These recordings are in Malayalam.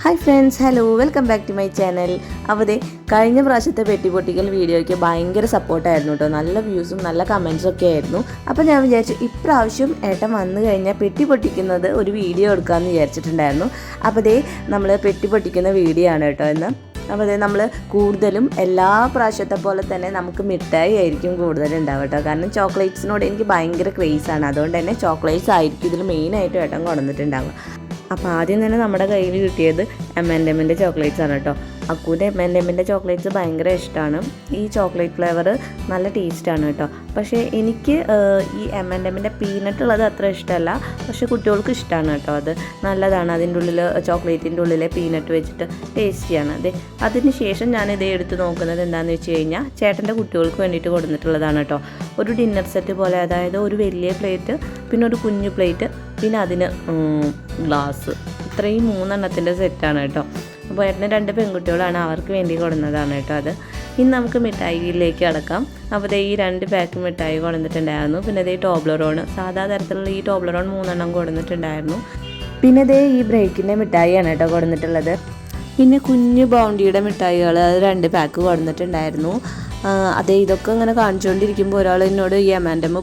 Hi friends, hello, welcome back to my channel. അപ്പോൾ കഴിഞ്ഞ പ്രാവശ്യത്തെ പെട്ടി പൊട്ടിക്കൽ വീഡിയോയ്ക്ക് ഭയങ്കര സപ്പോർട്ടായിരുന്നു കേട്ടോ. നല്ല വ്യൂസും നല്ല കമൻസും ഒക്കെ ആയിരുന്നു. അപ്പോൾ ഞാൻ വിചാരിച്ചു ഇപ്രാവശ്യം ഏട്ടൻ വന്നു കഴിഞ്ഞാൽ പെട്ടി പൊട്ടിക്കുന്നത് ഒരു വീഡിയോ എടുക്കാമെന്ന് വിചാരിച്ചിട്ടുണ്ടായിരുന്നു. അപ്പോൾ നമ്മൾ പെട്ടി പൊട്ടിക്കുന്ന വീഡിയോ ആണ് കേട്ടോ ഇന്ന്. അപ്പോൾ നമ്മൾ കൂടുതലും എല്ലാ പ്രാവശ്യത്തെ പോലെ തന്നെ നമുക്ക് മിഠായി ആയിരിക്കും കൂടുതലുണ്ടാവുക കേട്ടോ. കാരണം ചോക്ലേറ്റ്സിനോട് എനിക്ക് ഭയങ്കര ക്രേസാണ്. അതുകൊണ്ട് തന്നെ ചോക്ലേറ്റ്സ് ആയിരിക്കും ഇതിൽ മെയിനായിട്ടും ഏട്ടൻ കൊണ്ടുവന്നിട്ടുണ്ടാവുക. അപ്പോൾ ആദ്യം തന്നെ നമ്മുടെ കയ്യിൽ കിട്ടിയത് M&Mൻ്റെ ചോക്ലേറ്റ്സ് ആണ് കേട്ടോ. അക്കൂൻ്റെ M&Mൻ്റെ ചോക്ലേറ്റ്സ് ഭയങ്കര ഇഷ്ടമാണ്. ഈ ചോക്ലേറ്റ് ഫ്ലേവർ നല്ല ടേസ്റ്റാണ് കേട്ടോ. പക്ഷേ എനിക്ക് ഈ M&Mൻ്റെ പീനട്ട് ഉള്ളത് അത്ര ഇഷ്ടമല്ല. പക്ഷേ കുട്ടികൾക്ക് ഇഷ്ടമാണ് കേട്ടോ. അത് നല്ലതാണ്. അതിൻ്റെ ഉള്ളിൽ ചോക്ലേറ്റിൻ്റെ ഉള്ളിലെ പീനട്ട് വെച്ചിട്ട് ടേസ്റ്റിയാണ്. അതിന് ശേഷം ഞാനിത് എടുത്ത് നോക്കുന്നത് എന്താണെന്ന് വെച്ച് കഴിഞ്ഞാൽ ചേട്ടൻ്റെ കുട്ടികൾക്ക് വേണ്ടിയിട്ട് കൊടുത്തിട്ടുള്ളതാണ് കേട്ടോ. ഒരു ഡിന്നർ സെറ്റ് പോലെ, അതായത് ഒരു വലിയ പ്ലേറ്റ്, പിന്നെ ഒരു കുഞ്ഞു പ്ലേറ്റ്, പിന്നെ അതിന് ഗ്ലാസ്, ഇത്രയും 3 എണ്ണത്തിൻ്റെ സെറ്റാണ് കേട്ടോ. അപ്പോൾ ഏട്ടന് 2 പെൺകുട്ടികളാണ്, അവർക്ക് വേണ്ടി കൊടുക്കുന്നതാണ് കേട്ടോ അത്. ഇനി നമുക്ക് മിഠായിയിലേക്ക് അടക്കാം. അപ്പോൾ ഈ 2 പാക്ക് മിഠായി കൊടുത്തിട്ടുണ്ടായിരുന്നു. പിന്നെ ടോബ്ലറോൺ, സാധാ തരത്തിലുള്ള ഈ ടോബ്ലറോൺ 3 എണ്ണം കൊടുത്തിട്ടുണ്ടായിരുന്നു. പിന്നെ ഈ ബ്രേക്കിൻ്റെ മിഠായിയാണ് കേട്ടോ കൊടുത്തിട്ടുള്ളത്. പിന്നെ കുഞ്ഞു ബൗണ്ടിയുടെ മിഠായികൾ 2 പാക്ക് കൊടുത്തിട്ടുണ്ടായിരുന്നു. ഇതൊക്കെ ഇങ്ങനെ കാണിച്ചുകൊണ്ടിരിക്കുമ്പോൾ ഒരാൾ എന്നോട് ഈ M&M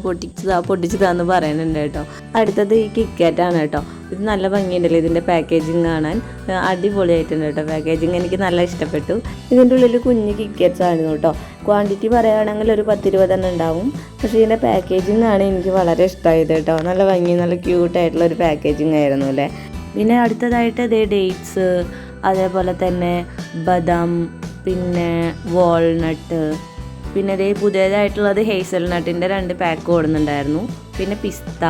പൊട്ടിച്ചതാന്ന് പറയുന്നുണ്ട് കേട്ടോ. അടുത്തത് ഈ കിറ്റ്കാറ്റാണ് കേട്ടോ. ഇത് നല്ല ഭംഗിയുണ്ടല്ലോ ഇതിൻ്റെ പാക്കേജിങ് കാണാൻ, അടിപൊളിയായിട്ടുണ്ട് കേട്ടോ. പാക്കേജിങ് എനിക്ക് നല്ല ഇഷ്ടപ്പെട്ടു. ഇതിൻ്റെ ഉള്ളിൽ കുഞ്ഞ് കിറ്റ്കാറ്റ്സ് ആയിരുന്നു കേട്ടോ. ക്വാണ്ടിറ്റി പറയുകയാണെങ്കിൽ ഒരു 10-20 എണ്ണം ഉണ്ടാവും. പക്ഷേ ഇതിൻ്റെ പാക്കേജിങ് ആണ് എനിക്ക് വളരെ ഇഷ്ടമായത് കേട്ടോ. നല്ല ഭംഗി, നല്ല ക്യൂട്ടായിട്ടുള്ളൊരു പാക്കേജിങ് ആയിരുന്നു അല്ലേ. പിന്നെ അടുത്തതായിട്ട് ഡേറ്റ്സ്, അതേപോലെ തന്നെ ബദാം, പിന്നെ വാൾനട്ട്, പിന്നെ പുതിയതായിട്ടുള്ളത് ഹേസൽനട്ടിൻ്റെ 2 പാക്ക് കൊടുക്കുന്നുണ്ടായിരുന്നു. പിന്നെ പിസ്ത.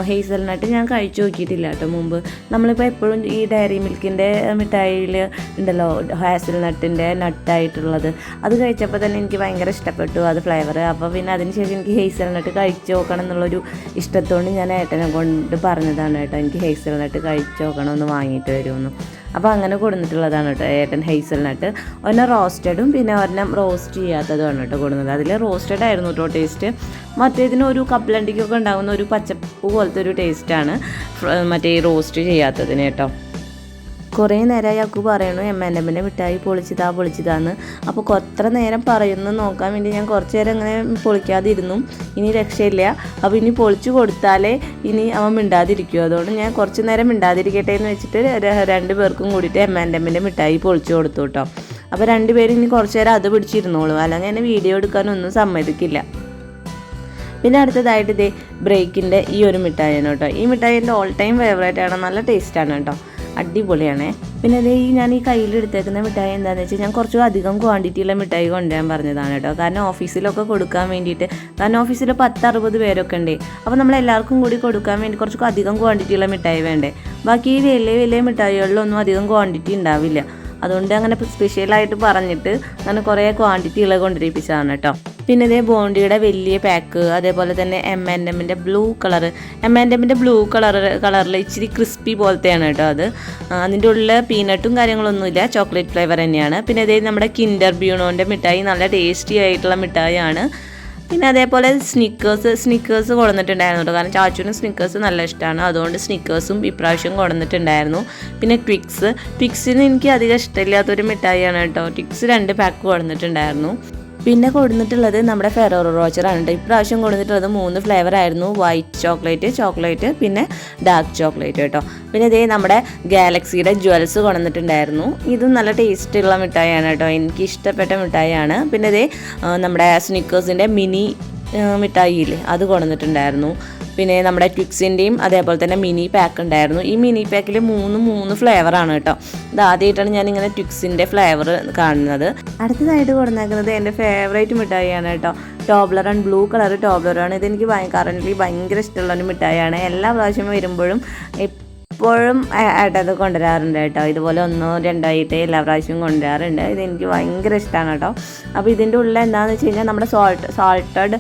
ഹേസൽനട്ട് ഞാൻ കഴിച്ചു നോക്കിയിട്ടില്ല കേട്ടോ മുമ്പ്. നമ്മളിപ്പോൾ എപ്പോഴും ഈ ഡയറി മിൽക്കിൻ്റെ മിഠായിയിൽ ഉണ്ടല്ലോ ഹേസൽനട്ടിൻ്റെ നട്ടായിട്ടുള്ളത്, അത് കഴിച്ചപ്പോൾ തന്നെ എനിക്ക് ഭയങ്കര ഇഷ്ടപ്പെട്ടു അത് ഫ്ലേവർ. അപ്പോൾ പിന്നെ അതിന് ശേഷം എനിക്ക് ഹേസൽനട്ട് കഴിച്ച് നോക്കണം എന്നുള്ളൊരു ഇഷ്ടത്തോണ്ട് ഞാൻ ഏട്ടനെ കൊണ്ട് പറഞ്ഞതാണ് കേട്ടോ, എനിക്ക് ഹേസൽനട്ട് കഴിച്ച് നോക്കണം, ഒന്ന് വാങ്ങിയിട്ട് വരുമെന്ന്. അപ്പോൾ അങ്ങനെ കൊടുത്തിട്ടുള്ളതാണ് കേട്ടോ ഏട്ടൻ ഹേസൽനട്ട്. ഒരെണ്ണം റോസ്റ്റഡും പിന്നെ ഒരെണ്ണം റോസ്റ്റ് ചെയ്യാത്തതുമാണ് കേട്ടോ കൊടുക്കുന്നത്. അതിൽ റോസ്റ്റഡ് ആയിരുന്നു കേട്ടോ ടേസ്റ്റ്. മറ്റേതിന് ഒരു കപ്പലണ്ടിക്കൊക്കെ ഉണ്ടാകുന്ന ഒരു പച്ചപ്പ് പോലത്തെ ഒരു ടേസ്റ്റാണ് മറ്റേ ഈ റോസ്റ്റ് ചെയ്യാത്തതിന് കേട്ടോ. കുറേ നേരമായി അക്കു പറയണു M&Mൻ്റെ മിഠായി പൊളിച്ചതാന്ന്. അപ്പോൾ എത്ര നേരം പറയുന്നു നോക്കാൻ വേണ്ടി ഞാൻ കുറച്ച് നേരം ഇങ്ങനെ പൊളിക്കാതിരുന്നു. ഇനി രക്ഷയില്ല. അപ്പോൾ ഇനി പൊളിച്ചു കൊടുത്താലേ ഇനി അവൻ മിണ്ടാതിരിക്കുമോ. അതുകൊണ്ട് ഞാൻ കുറച്ച് നേരം മിണ്ടാതിരിക്കട്ടെ എന്ന് വെച്ചിട്ട് 2 പേർക്കും കൂടിയിട്ട് M&Mൻ്റെ മിഠായി പൊളിച്ചു കൊടുത്തു കേട്ടോ. അപ്പോൾ 2 പേരും ഇനി കുറച്ച് നേരം അത് പിടിച്ചിരുന്നോളൂ, അല്ലെങ്കിൽ എന്നെ വീഡിയോ എടുക്കാനൊന്നും സമ്മതിക്കില്ല. പിന്നെ അടുത്തതായിട്ട് ബ്രേക്കിൻ്റെ ഈ ഒരു മിഠായിയാണ് കേട്ടോ. ഈ മിഠായി എൻ്റെ ഓൾ ടൈം ഫേവറേറ്റ് ആണ്. നല്ല ടേസ്റ്റാണ് കേട്ടോ, അടിപൊളിയാണേ. പിന്നെ ഞാൻ ഈ കയ്യിലെടുത്തേക്കുന്ന മിഠായി എന്താണെന്ന് വെച്ചാൽ ഞാൻ കുറച്ചും അധികം ക്വാണ്ടിറ്റിയുള്ള മിഠായി കൊണ്ടുവരാൻ പറഞ്ഞതാണ് കേട്ടോ. കാരണം ഓഫീസിലൊക്കെ കൊടുക്കാൻ വേണ്ടിയിട്ട്, കാരണം ഓഫീസിൽ 10-60 പേരൊക്കെ ഉണ്ട്. അപ്പോൾ നമ്മളെല്ലാവർക്കും കൂടി കൊടുക്കാൻ വേണ്ടി കുറച്ചൊക്കെ അധികം ക്വാണ്ടിറ്റിയുള്ള മിഠായി വേണ്ടേ. ബാക്കി ഈ വലിയ മിഠായികളിലൊന്നും അധികം ക്വാണ്ടിറ്റി ഉണ്ടാവില്ല. അതുകൊണ്ട് അങ്ങനെ സ്പെഷ്യലായിട്ട് പറഞ്ഞിട്ട് അങ്ങനെ കുറേ ക്വാണ്ടിറ്റികൾ കൊണ്ടുവരിപ്പിച്ചതാണ് കേട്ടോ. പിന്നെ ബോണ്ടിയുടെ വലിയ പാക്ക്, അതേപോലെ തന്നെ M&Mൻ്റെ ബ്ലൂ കളറിൽ ഇച്ചിരി ക്രിസ്പി പോലത്തെയാണ് കേട്ടോ അത്. അതിൻ്റെ ഉള്ളിൽ പീനട്ടും കാര്യങ്ങളൊന്നുമില്ല, ചോക്ലേറ്റ് ഫ്ലേവർ തന്നെയാണ്. പിന്നെ നമ്മുടെ കിൻഡർ ബ്യൂണോൻ്റെ മിഠായി നല്ല ടേസ്റ്റി ആയിട്ടുള്ള മിഠായിയാണ്. പിന്നെ അതേപോലെ സ്നിക്കേഴ്സ് കൊടുത്തിട്ടുണ്ടായിരുന്നു കേട്ടോ. കാരണം ചാച്ചുവിന് സ്നിക്കേഴ്സ് നല്ല ഇഷ്ടമാണ്. അതുകൊണ്ട് സ്നിക്കേഴ്സും ഇപ്രാവശ്യം കൊടുത്തിട്ടുണ്ടായിരുന്നു. പിന്നെ ട്വിക്സിന് എനിക്ക് അധികം ഇഷ്ടമില്ലാത്തൊരു മിഠായിയാണ് കേട്ടോ. ട്വിക്സ് 2 പാക്ക് കൊടുത്തിട്ടുണ്ടായിരുന്നു. പിന്നെ കൊടുത്തിട്ടുള്ളത് നമ്മുടെ ഫെറോറോ റോച്ചറാണ് കേട്ടോ. ഇപ്രാവശ്യം കൊടുത്തിട്ടുള്ളത് 3 ഫ്ലേവർ ആയിരുന്നു. വൈറ്റ് ചോക്ലേറ്റ്, പിന്നെ ഡാർക്ക് ചോക്ലേറ്റ് കേട്ടോ. പിന്നെ നമ്മുടെ ഗാലക്സിയുടെ ജ്വൽസ് കൊടുത്തിട്ടുണ്ടായിരുന്നു. ഇതും നല്ല ടേസ്റ്റുള്ള മിഠായിയാണ് കേട്ടോ, എനിക്ക് ഇഷ്ടപ്പെട്ട മിഠായിയാണ്. പിന്നെ നമ്മുടെ സ്നിക്കേഴ്സിൻ്റെ മിനി മിഠായിയില്ലേ അത് കൊടുത്തിട്ടുണ്ടായിരുന്നു. പിന്നെ നമ്മുടെ ട്വിക്സിൻ്റെയും അതേപോലെ തന്നെ മിനി പാക്ക് ഉണ്ടായിരുന്നു. ഈ മിനി പാക്കിൽ 3 ഫ്ലേവറാണ് കേട്ടോ. ഇത് ആദ്യമായിട്ടാണ് ഞാനിങ്ങനെ ട്വിക്സിൻ്റെ ഫ്ലേവർ കാണുന്നത്. അടുത്തതായിട്ട് കൊടുത്തേക്കുന്നത് എൻ്റെ ഫേവറേറ്റ് മിഠായിയാണ് കേട്ടോ. Toblerone, blue colour Toblerone. ഇതെനിക്ക് കറൻ്റ് ഭയങ്കര ഇഷ്ടമുള്ളൊരു മിഠായിയാണ്. എല്ലാ പ്രാവശ്യം വരുമ്പോഴും എപ്പോഴും ഏട്ടത് കൊണ്ടുവരാറുണ്ട് കേട്ടോ. ഇതുപോലെ 1-2 ആയിട്ട് എല്ലാ പ്രാവശ്യവും കൊണ്ടുവരാറുണ്ട്. ഇതെനിക്ക് ഭയങ്കര ഇഷ്ടമാണ് കേട്ടോ. അപ്പോൾ ഇതിൻ്റെ ഉള്ളിൽ എന്താണെന്ന് വെച്ച് കഴിഞ്ഞാൽ നമ്മുടെ സാൾട്ടഡ്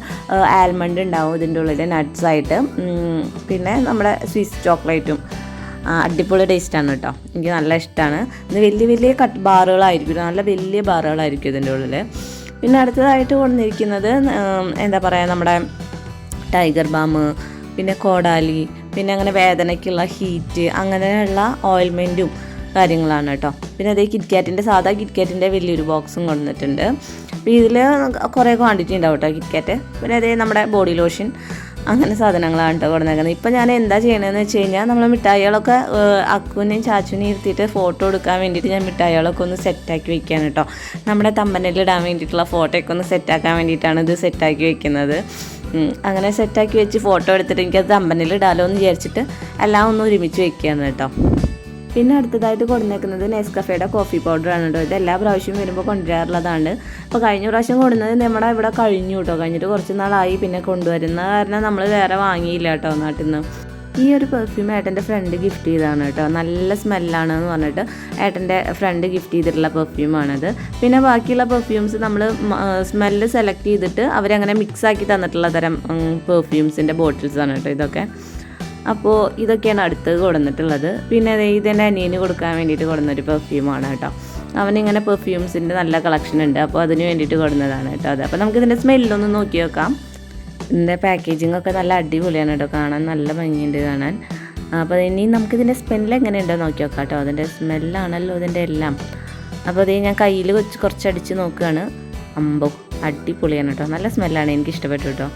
ആൽമണ്ട് ഉണ്ടാവും ഇതിൻ്റെ ഉള്ളിൽ നട്ട്സായിട്ട്. പിന്നെ നമ്മുടെ സ്വിസ് ചോക്ലേറ്റും അടിപൊളി ടേസ്റ്റാണ് കേട്ടോ, എനിക്ക് നല്ല ഇഷ്ടമാണ്. ഇത് വലിയ ബാറുകളായിരിക്കും, നല്ല വലിയ ബാറുകളായിരിക്കും ഇതിൻ്റെ ഉള്ളിൽ. പിന്നെ അടുത്തതായിട്ട് കൊണ്ടുവന്നിരിക്കുന്നത് എന്താ പറയുക, നമ്മുടെ ടൈഗർ ബാം, പിന്നെ കോടാലി, പിന്നെ അങ്ങനെ വേദനയ്ക്കുള്ള ഹീറ്റ്, അങ്ങനെയുള്ള ഓയിൽമെൻറ്റും കാര്യങ്ങളാണ് കേട്ടോ. പിന്നെ അതേ കിറ്റ്കാറ്റിൻ്റെ സാധാ കിറ്റ്കാറ്റിൻ്റെ വലിയൊരു ബോക്സും കൊണ്ടുവന്നിട്ടുണ്ട്. അപ്പോൾ ഇതിൽ കുറേ ക്വാണ്ടിറ്റി ഉണ്ടാവും കേട്ടോ കിറ്റ്കാറ്റ്. പിന്നെ അതേ നമ്മുടെ ബോഡി ലോഷൻ അങ്ങനെ സാധനങ്ങളാണ് കേട്ടോ കൊടുന്നേക്കുന്നത്. ഇപ്പം ഞാൻ എന്താ ചെയ്യണമെന്ന് വെച്ച് കഴിഞ്ഞാൽ നമ്മൾ മിഠായികളൊക്കെ അക്കുവിനെയും ചാച്ചുവിനെയും ഇരുത്തിയിട്ട് ഫോട്ടോ എടുക്കാൻ വേണ്ടിയിട്ട് ഞാൻ മിഠായികളൊക്കെ ഒന്ന് സെറ്റാക്കി വെക്കുകയാണ് കേട്ടോ. നമ്മുടെ തമ്പനയിലിടാൻ വേണ്ടിയിട്ടുള്ള ഫോട്ടോയൊക്കെ ഒന്ന് സെറ്റാക്കാൻ വേണ്ടിയിട്ടാണ് ഇത് സെറ്റാക്കി വെക്കുന്നത്. അങ്ങനെ സെറ്റാക്കി വെച്ച് ഫോട്ടോ എടുത്തിട്ട് എനിക്കത് തമ്പനയിലിടാലോ എന്ന് വിചാരിച്ചിട്ട് എല്ലാം ഒന്ന് ഒരുമിച്ച് വെക്കുകയാണ് കേട്ടോ. പിന്നെ അടുത്തതായിട്ട് കൊണ്ടുവന്നേക്കുന്നത് നെസ്കഫേയുടെ കോഫി പൗഡറാണ് കേട്ടോ. ഇത് എല്ലാ പ്രാവശ്യവും വരുമ്പോൾ കൊണ്ടുവരാറുള്ളതാണ്. അപ്പോൾ കഴിഞ്ഞ പ്രാവശ്യം കൊണ്ടുവന്നത് നമ്മുടെ ഇവിടെ കഴിഞ്ഞു കേട്ടോ. കഴിഞ്ഞിട്ട് കുറച്ച് നാളായി പിന്നെ കൊണ്ടുവരുന്ന കാരണം നമ്മൾ വേറെ വാങ്ങിയില്ല കേട്ടോ നാട്ടിൽ നിന്ന്. ഈ ഒരു പെർഫ്യൂം ഏട്ടൻ്റെ ഫ്രണ്ട് ഗിഫ്റ്റ് ചെയ്തതാണ് കേട്ടോ. നല്ല സ്മെല്ലാണെന്ന് പറഞ്ഞിട്ട് ഏട്ടൻ്റെ ഫ്രണ്ട് ഗിഫ്റ്റ് ചെയ്തിട്ടുള്ള പെർഫ്യൂമാണത്. പിന്നെ ബാക്കിയുള്ള പെർഫ്യൂംസ് നമ്മൾ സ്മെല്ല് സെലക്ട് ചെയ്തിട്ട് അവരങ്ങനെ മിക്സാക്കി തന്നിട്ടുള്ള തരം പെർഫ്യൂംസിൻ്റെ ബോട്ടിൽസാണ് കേട്ടോ ഇതൊക്കെ. അപ്പോൾ ഇതൊക്കെയാണ് അടുത്തത് കൊടുന്നിട്ടുള്ളത്. പിന്നെ ഇതെൻ്റെ അനിയന് കൊടുക്കാൻ വേണ്ടിയിട്ട് കൊടുന്നൊരു പെർഫ്യൂമാണ് കേട്ടോ. അവനിങ്ങനെ പെർഫ്യൂംസിൻ്റെ നല്ല കളക്ഷൻ ഉണ്ട്. അപ്പോൾ അതിന് വേണ്ടിയിട്ട് കൊടുന്നതാണ് കേട്ടോ അത്. അപ്പോൾ നമുക്കിതിൻ്റെ സ്മെല്ലൊന്ന് നോക്കി നോക്കാം. ഇതിൻ്റെ പാക്കേജിങ് ഒക്കെ നല്ല അടിപൊളിയാണ് കേട്ടോ. കാണാൻ നല്ല ഭംഗിയുണ്ട് കാണാൻ. അപ്പോൾ ഇനി നമുക്കിതിൻ്റെ സ്മെല്ല് എങ്ങനെയുണ്ടോ നോക്കി നോക്കാം കേട്ടോ. അതിൻ്റെ സ്മെല്ലാണല്ലോ ഇതിൻ്റെ എല്ലാം. അപ്പോൾ അത് ഞാൻ കയ്യിൽ കുറച്ചടിച്ച് നോക്കുകയാണ്. അമ്പോ അടിപൊളിയാണ് കേട്ടോ. നല്ല സ്മെല്ലാണ്, എനിക്ക് ഇഷ്ടപ്പെട്ടു കേട്ടോ.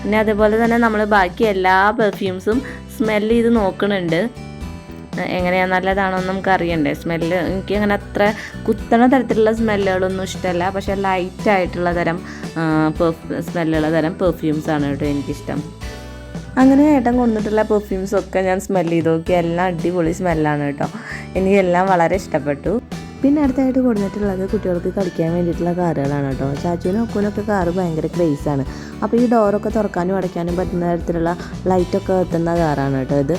പിന്നെ അതുപോലെ തന്നെ നമ്മൾ ബാക്കി എല്ലാ പെർഫ്യൂംസും സ്മെല്ല് ചെയ്ത് നോക്കുന്നുണ്ട്. എങ്ങനെയാണ് നല്ലതാണോ എന്ന് നമുക്ക് അറിയണ്ടേ. സ്മെല്ല് എനിക്ക് അങ്ങനെ അത്ര കുത്തണ തരത്തിലുള്ള സ്മെല്ലുകളൊന്നും ഇഷ്ടമല്ല. പക്ഷേ ലൈറ്റായിട്ടുള്ള തരം സ്മെല്ലുള്ള തരം പെർഫ്യൂംസാണ് കേട്ടോ എനിക്കിഷ്ടം. അങ്ങനെ ഏട്ടൻ കൊണ്ടിട്ടുള്ള പെർഫ്യൂംസൊക്കെ ഞാൻ സ്മെല്ല് ചെയ്ത് നോക്കി. എല്ലാം അടിപൊളി സ്മെല്ലാണ് കേട്ടോ. എനിക്കെല്ലാം വളരെ ഇഷ്ടപ്പെട്ടു. പിന്നെ അടുത്തായിട്ട് കൊടുത്തിട്ടുള്ളത് കുട്ടികൾക്ക് കളിക്കാൻ വേണ്ടിയിട്ടുള്ള കാറുകളാണ് കേട്ടോ. ചാച്ചുവിനും ഒക്കുവിനൊക്കെ കാറ് ഭയങ്കര ക്രേസാണ്. അപ്പോൾ ഈ ഡോറൊക്കെ തുറക്കാനും അടയ്ക്കാനും പറ്റുന്ന തരത്തിലുള്ള ലൈറ്റൊക്കെ എത്തുന്ന കാറാണ് കേട്ടോ ഇത്.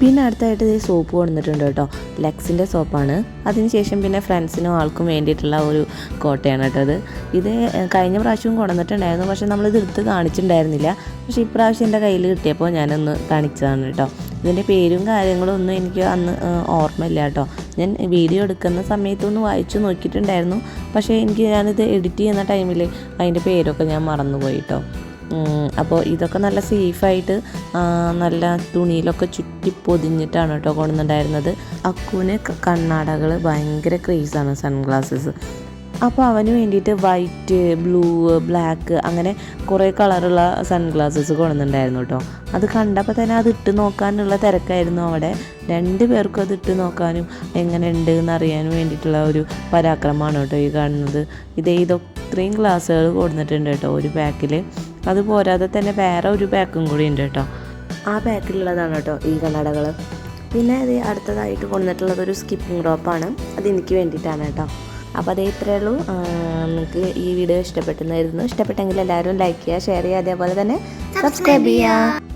പിന്നെ അടുത്തായിട്ട് ഈ സോപ്പ് കൊണ്ടുവന്നിട്ടുണ്ട് കേട്ടോ. ലെക്സിൻ്റെ സോപ്പാണ്. അതിനുശേഷം പിന്നെ ഫ്രണ്ട്സിനും ആൾക്കും വേണ്ടിയിട്ടുള്ള ഒരു കോട്ടയാണ് കേട്ടോ ഇത്. ഇത് കഴിഞ്ഞ പ്രാവശ്യവും കൊണ്ടുവന്നിട്ടുണ്ടായിരുന്നു. പക്ഷേ നമ്മളിത് എടുത്ത് കാണിച്ചിട്ടുണ്ടായിരുന്നില്ല. പക്ഷേ ഇപ്രാവശ്യം എൻ്റെ കയ്യിൽ കിട്ടിയപ്പോൾ ഞാനൊന്ന് കാണിച്ചതാണ് കേട്ടോ. ഇതിൻ്റെ പേരും കാര്യങ്ങളും ഒന്നും എനിക്ക് അന്ന് ഓർമ്മയില്ല കേട്ടോ. ഞാൻ വീഡിയോ എടുക്കുന്ന സമയത്തൊന്ന് വായിച്ചു നോക്കിയിട്ടുണ്ടായിരുന്നു. പക്ഷേ ഞാനിത് എഡിറ്റ് ചെയ്യുന്ന ടൈമിൽ അതിൻ്റെ പേരൊക്കെ ഞാൻ മറന്നുപോയി കേട്ടോ. അപ്പോൾ ഇതൊക്കെ നല്ല സേഫായിട്ട് നല്ല തുണിയിലൊക്കെ ചുറ്റി പൊതിഞ്ഞിട്ടാണ് കേട്ടോ കൊണ്ടുവന്നിട്ടുണ്ടായിരുന്നത്. അക്കുവിന് കണ്ണാടകൾ ഭയങ്കര ക്രേസാണ്, സൺഗ്ലാസസ്. അപ്പോൾ അവന് വേണ്ടിയിട്ട് വൈറ്റ്, ബ്ലൂ, ബ്ലാക്ക് അങ്ങനെ കുറേ കളറുള്ള സൺഗ്ലാസസ് കൊണ്ടുവന്നിട്ടുണ്ടായിരുന്നു കേട്ടോ. അത് കണ്ടപ്പോൾ തന്നെ അത് ഇട്ട് നോക്കാനുള്ള തിരക്കായിരുന്നു അവിടെ. 2 പേർക്കും അത് ഇട്ട് നോക്കാനും എങ്ങനെ ഉണ്ട് എന്നറിയാനും വേണ്ടിയിട്ടുള്ള ഒരു പരാക്രമമാണ് കേട്ടോ ഈ കാണുന്നത്. ഇത്രയും ഗ്ലാസ്സുകൾ കൊടുത്തിട്ടുണ്ട് കേട്ടോ ഒരു പാക്കിൽ. അതുപോരാതെ തന്നെ വേറെ ഒരു പാക്കും കൂടി ഉണ്ട് കേട്ടോ. ആ പാക്കിലുള്ളതാണ് കേട്ടോ ഈ കണ്ണടകൾ. പിന്നെ അത് അടുത്തതായിട്ട് കൊണ്ടുവന്നിട്ടുള്ളത് ഒരു സ്കിപ്പിംഗ് റോപ്പാണ്. അത് എനിക്ക് വേണ്ടിയിട്ടാണ് കേട്ടോ. അപ്പോൾ അതേ ഇത്രയേ ഉള്ളൂ. നിങ്ങൾക്ക് ഈ വീഡിയോ ഇഷ്ടപ്പെട്ടെന്നായിരുന്നു. ഇഷ്ടപ്പെട്ടെങ്കിൽ എല്ലാവരും ലൈക്ക് ചെയ്യുക, ഷെയർ ചെയ്യുക, അതേപോലെ തന്നെ സബ്സ്ക്രൈബ് ചെയ്യുക.